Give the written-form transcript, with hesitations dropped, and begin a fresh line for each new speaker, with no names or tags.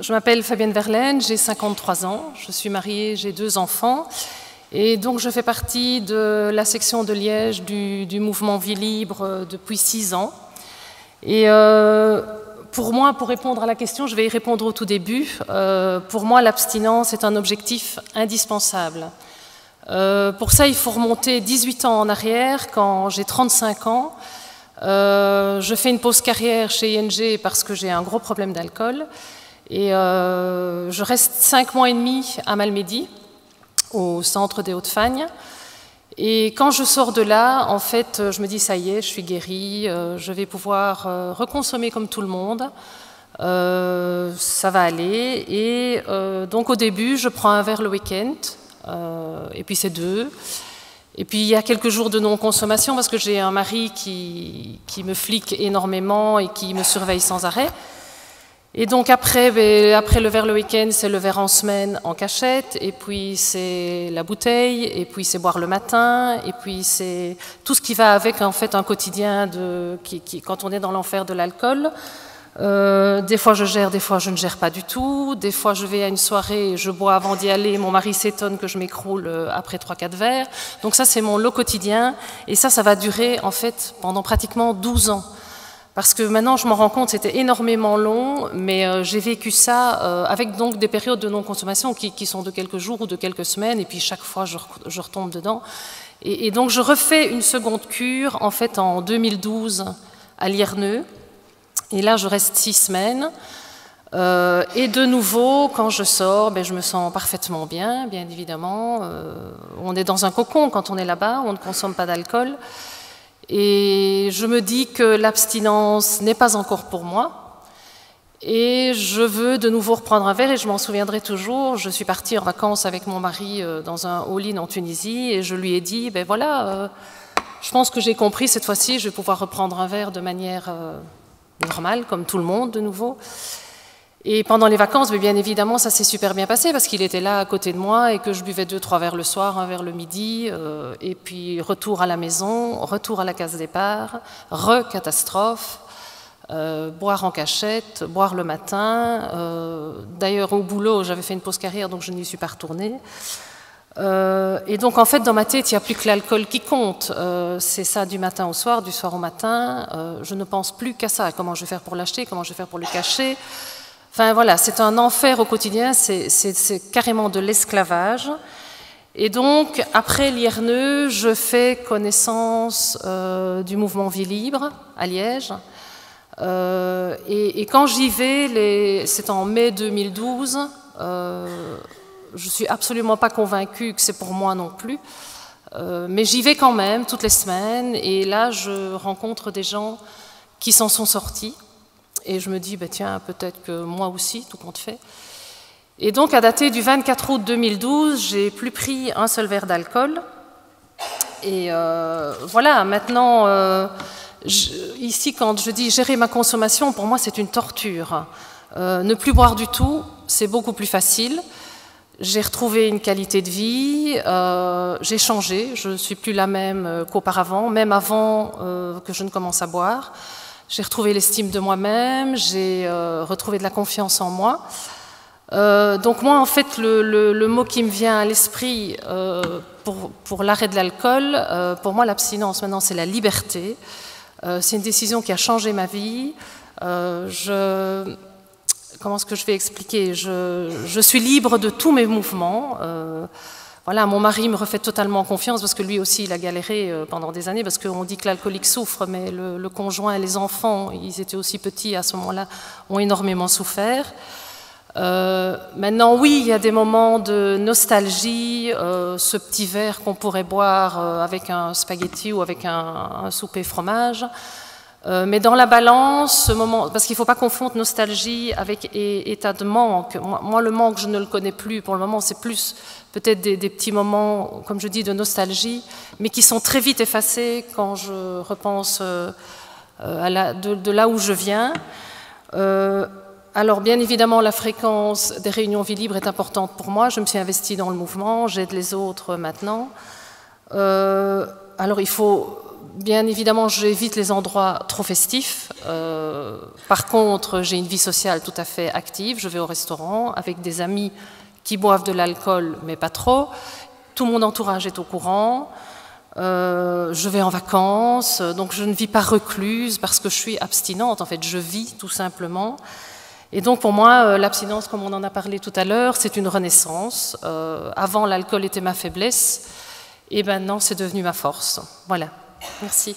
Je m'appelle Fabienne Verlaine, j'ai 53 ans, je suis mariée, j'ai 2 enfants et donc je fais partie de la section de Liège du mouvement Vie Libre depuis 6 ans. Et pour moi, pour répondre à la question, je vais y répondre au tout début. Pour moi, l'abstinence est un objectif indispensable. Pour ça, il faut remonter 18 ans en arrière, quand j'ai 35 ans. Je fais une pause carrière chez ING parce que j'ai un gros problème d'alcool. Et je reste 5 mois et demi à Malmedy, au centre des Hauts-de-Fagne. Et quand je sors de là, en fait, je me dis ça y est, je suis guérie, je vais pouvoir reconsommer comme tout le monde, ça va aller. Et donc au début, je prends un verre le week-end, et puis c'est 2. Et puis il y a quelques jours de non-consommation parce que j'ai un mari qui me flique énormément et qui me surveille sans arrêt. Et donc après le verre le week-end, c'est le verre en semaine en cachette, et puis c'est la bouteille, et puis c'est boire le matin, et puis c'est tout ce qui va avec en fait un quotidien quand on est dans l'enfer de l'alcool. Des fois je gère, des fois je ne gère pas du tout. Des fois je vais à une soirée, je bois avant d'y aller, mon mari s'étonne que je m'écroule après 3-4 verres. Donc ça c'est mon lot quotidien, et ça va durer en fait pendant pratiquement 12 ans. Parce que maintenant, je m'en rends compte, c'était énormément long, mais j'ai vécu ça avec donc des périodes de non-consommation qui sont de quelques jours ou de quelques semaines, et puis chaque fois, je retombe dedans. Et donc, je refais une seconde cure, en fait, en 2012, à Lierneux. Et là, je reste 6 semaines. Et de nouveau, quand je sors, je me sens parfaitement bien évidemment. On est dans un cocon quand on est là-bas, on ne consomme pas d'alcool. Et je me dis que l'abstinence n'est pas encore pour moi. Et je veux de nouveau reprendre un verre, et je m'en souviendrai toujours. Je suis partie en vacances avec mon mari dans un all-in en Tunisie, et je lui ai dit, voilà, je pense que j'ai compris, cette fois-ci, je vais pouvoir reprendre un verre de manière normale, comme tout le monde, de nouveau. Et pendant les vacances, bien évidemment, ça s'est super bien passé parce qu'il était là à côté de moi et que je buvais 2-3 verres le soir, un verre le midi, et puis retour à la maison, retour à la case départ, catastrophe, boire en cachette, boire le matin. D'ailleurs, au boulot, j'avais fait une pause carrière, donc je n'y suis pas retournée. Et donc, en fait, dans ma tête, il n'y a plus que l'alcool qui compte. C'est ça du matin au soir, du soir au matin. Je ne pense plus qu'à ça. Comment je vais faire pour l'acheter, comment je vais faire pour le cacher. Enfin voilà, c'est un enfer au quotidien, c'est carrément de l'esclavage. Et donc, après Lierneux, je fais connaissance du mouvement Vie Libre à Liège. Et quand j'y vais, c'est en mai 2012, je ne suis absolument pas convaincue que c'est pour moi non plus. Mais j'y vais quand même, toutes les semaines. Et là, je rencontre des gens qui s'en sont sortis. Et je me dis, tiens, peut-être que moi aussi, tout compte fait. Et donc, à dater du 24 août 2012, j'ai plus pris un seul verre d'alcool. Et voilà, maintenant, ici, quand je dis gérer ma consommation, pour moi, c'est une torture. Ne plus boire du tout, c'est beaucoup plus facile. J'ai retrouvé une qualité de vie, j'ai changé, je ne suis plus la même qu'auparavant, même avant que je ne commence à boire. J'ai retrouvé l'estime de moi-même, j'ai retrouvé de la confiance en moi. Donc moi, en fait, le mot qui me vient à l'esprit pour l'arrêt de l'alcool, pour moi, l'abstinence, maintenant, c'est la liberté. C'est une décision qui a changé ma vie. Comment est-ce que je vais expliquer ? Je suis libre de tous mes mouvements. Voilà, mon mari me refait totalement confiance parce que lui aussi, il a galéré pendant des années parce qu'on dit que l'alcoolique souffre, mais le conjoint et les enfants, ils étaient aussi petits à ce moment-là, ont énormément souffert. Maintenant, oui, il y a des moments de nostalgie, ce petit verre qu'on pourrait boire avec un spaghetti ou avec un souper fromage. Mais dans la balance, ce moment, parce qu'il ne faut pas confondre nostalgie avec état de manque. Moi, le manque, je ne le connais plus pour le moment, c'est plus peut-être des petits moments, comme je dis, de nostalgie, mais qui sont très vite effacés quand je repense de là où je viens. Alors, bien évidemment, la fréquence des réunions Vie Libre est importante pour moi. Je me suis investie dans le mouvement, j'aide les autres maintenant. Alors, il faut bien évidemment, j'évite les endroits trop festifs. Par contre, j'ai une vie sociale tout à fait active. Je vais au restaurant avec des amis qui boivent de l'alcool, mais pas trop. Tout mon entourage est au courant. Je vais en vacances, donc je ne vis pas recluse parce que je suis abstinente. En fait, je vis tout simplement. Et donc pour moi, l'abstinence, comme on en a parlé tout à l'heure, c'est une renaissance. Avant, l'alcool était ma faiblesse et maintenant, c'est devenu ma force. Voilà. Merci.